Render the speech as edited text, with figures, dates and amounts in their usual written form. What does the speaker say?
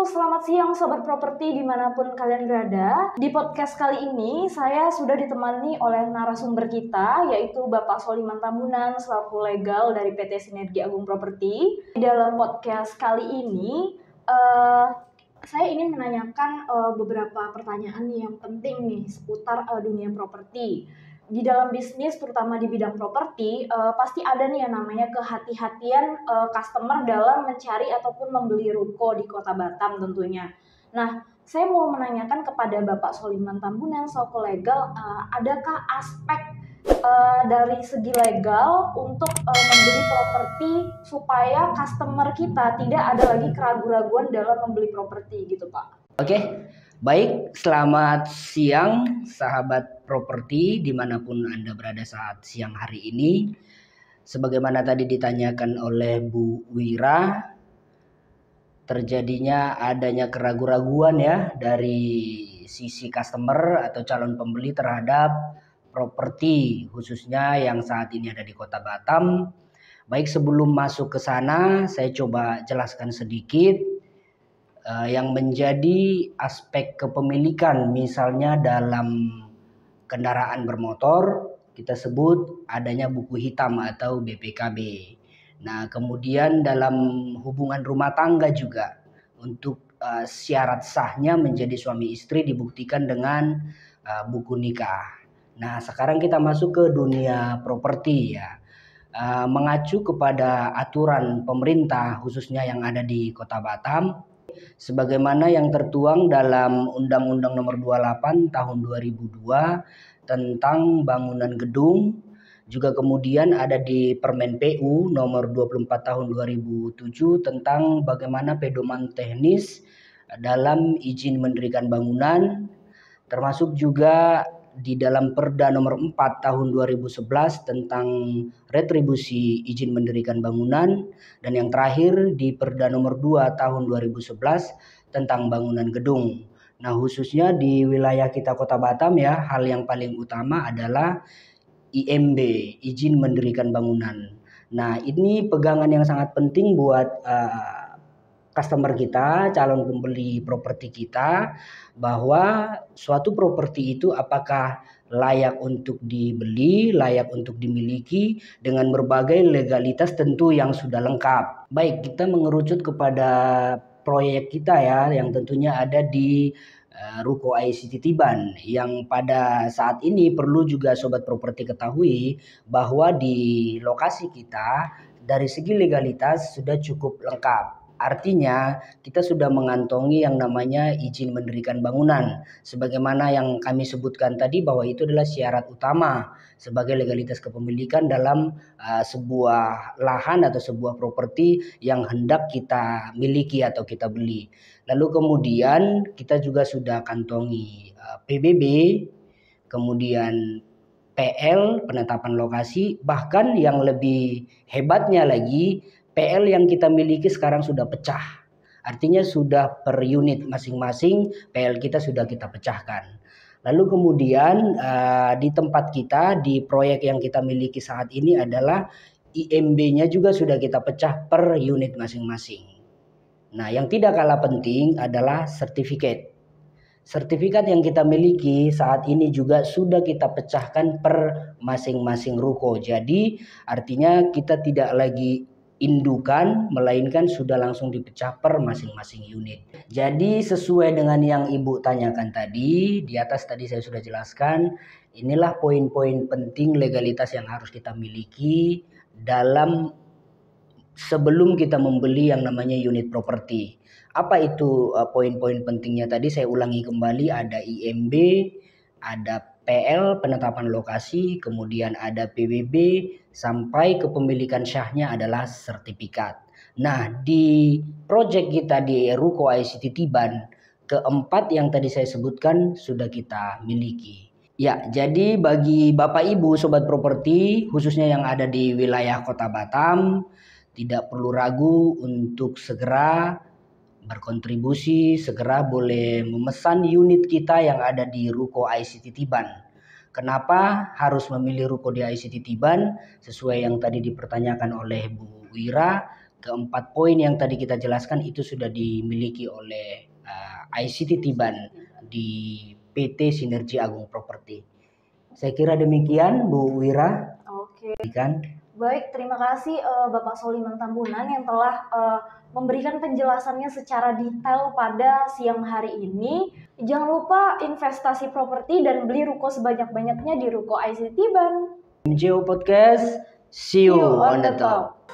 selamat siang Sobat Properti dimanapun kalian berada. Di podcast kali ini saya sudah ditemani oleh narasumber kita, yaitu Bapak Soliman Tambunan selaku legal dari PT Sinergi Agung Properti. Di dalam podcast kali ini, saya ingin menanyakan beberapa pertanyaan yang penting nih seputar dunia properti. Di dalam bisnis, terutama di bidang properti, pasti ada nih yang namanya kehati-hatian customer dalam mencari ataupun membeli ruko di Kota Batam tentunya. Nah, saya mau menanyakan kepada Bapak Soliman Tambunan selaku legal, adakah aspek dari segi legal untuk membeli properti supaya customer kita tidak ada lagi keraguan-raguan dalam membeli properti gitu, Pak? Oke, baik. Selamat siang sahabat properti dimanapun Anda berada saat siang hari ini. Sebagaimana tadi ditanyakan oleh Bu Wira, terjadinya adanya keraguan-raguan ya dari sisi customer atau calon pembeli terhadap properti khususnya yang saat ini ada di Kota Batam. Baik, sebelum masuk ke sana saya coba jelaskan sedikit yang menjadi aspek kepemilikan, misalnya dalam kendaraan bermotor kita sebut adanya buku hitam atau BPKB. Nah, kemudian dalam hubungan rumah tangga juga untuk syarat sahnya menjadi suami istri dibuktikan dengan buku nikah. Nah, sekarang kita masuk ke dunia properti ya. Mengacu kepada aturan pemerintah khususnya yang ada di Kota Batam, sebagaimana yang tertuang dalam Undang-Undang Nomor 28 Tahun 2002 tentang bangunan gedung, juga kemudian ada di Permen PU Nomor 24 Tahun 2007 tentang bagaimana pedoman teknis dalam izin mendirikan bangunan, termasuk juga di dalam Perda Nomor 4 Tahun 2011 tentang retribusi izin mendirikan bangunan, dan yang terakhir di Perda Nomor 2 Tahun 2011 tentang bangunan gedung. Nah, khususnya di wilayah kita Kota Batam ya, hal yang paling utama adalah IMB, izin mendirikan bangunan. Nah, ini pegangan yang sangat penting buat customer kita, calon pembeli properti kita, bahwa suatu properti itu apakah layak untuk dibeli, layak untuk dimiliki dengan berbagai legalitas tentu yang sudah lengkap. Baik, kita mengerucut kepada proyek kita ya, yang tentunya ada di Ruko ICT Tiban, yang pada saat ini perlu juga sobat properti ketahui bahwa di lokasi kita dari segi legalitas sudah cukup lengkap. Artinya kita sudah mengantongi yang namanya izin mendirikan bangunan, sebagaimana yang kami sebutkan tadi bahwa itu adalah syarat utama sebagai legalitas kepemilikan dalam sebuah lahan atau sebuah properti yang hendak kita miliki atau kita beli. Lalu kemudian kita juga sudah kantongi PBB, kemudian PL penetapan lokasi, bahkan yang lebih hebatnya lagi PL yang kita miliki sekarang sudah pecah. Artinya sudah per unit masing-masing PL kita sudah kita pecahkan. Lalu kemudian di tempat kita, di proyek yang kita miliki saat ini adalah IMB-nya juga sudah kita pecah per unit masing-masing. Nah, yang tidak kalah penting adalah sertifikat. Sertifikat yang kita miliki saat ini juga sudah kita pecahkan per masing-masing ruko. Jadi artinya kita tidak lagi indukan, melainkan sudah langsung dipecah per masing-masing unit. Jadi sesuai dengan yang Ibu tanyakan tadi, di atas tadi saya sudah jelaskan, inilah poin-poin penting legalitas yang harus kita miliki dalam sebelum kita membeli yang namanya unit properti. Apa itu poin-poin pentingnya tadi? Saya ulangi kembali, ada IMB, ada PL penetapan lokasi, kemudian ada PBB, sampai kepemilikan syahnya adalah sertifikat. Nah, di proyek kita di Ruko ICT Tiban, keempat yang tadi saya sebutkan sudah kita miliki. Ya, jadi bagi Bapak Ibu sobat properti khususnya yang ada di wilayah Kota Batam, tidak perlu ragu untuk segera berkontribusi, segera boleh memesan unit kita yang ada di Ruko ICT Tiban. Kenapa harus memilih ruko di ICT Tiban? Sesuai yang tadi dipertanyakan oleh Bu Wira, keempat poin yang tadi kita jelaskan itu sudah dimiliki oleh ICT Tiban di PT Sinergi Agung Properti. Saya kira demikian Bu Wira. Oke. Kan? Baik, terima kasih Bapak Soliman Tambunan yang telah memberikan penjelasannya secara detail pada siang hari ini. Jangan lupa investasi properti dan beli ruko sebanyak-banyaknya di ruko ICT Tiban. MJO Podcast, see you on the top.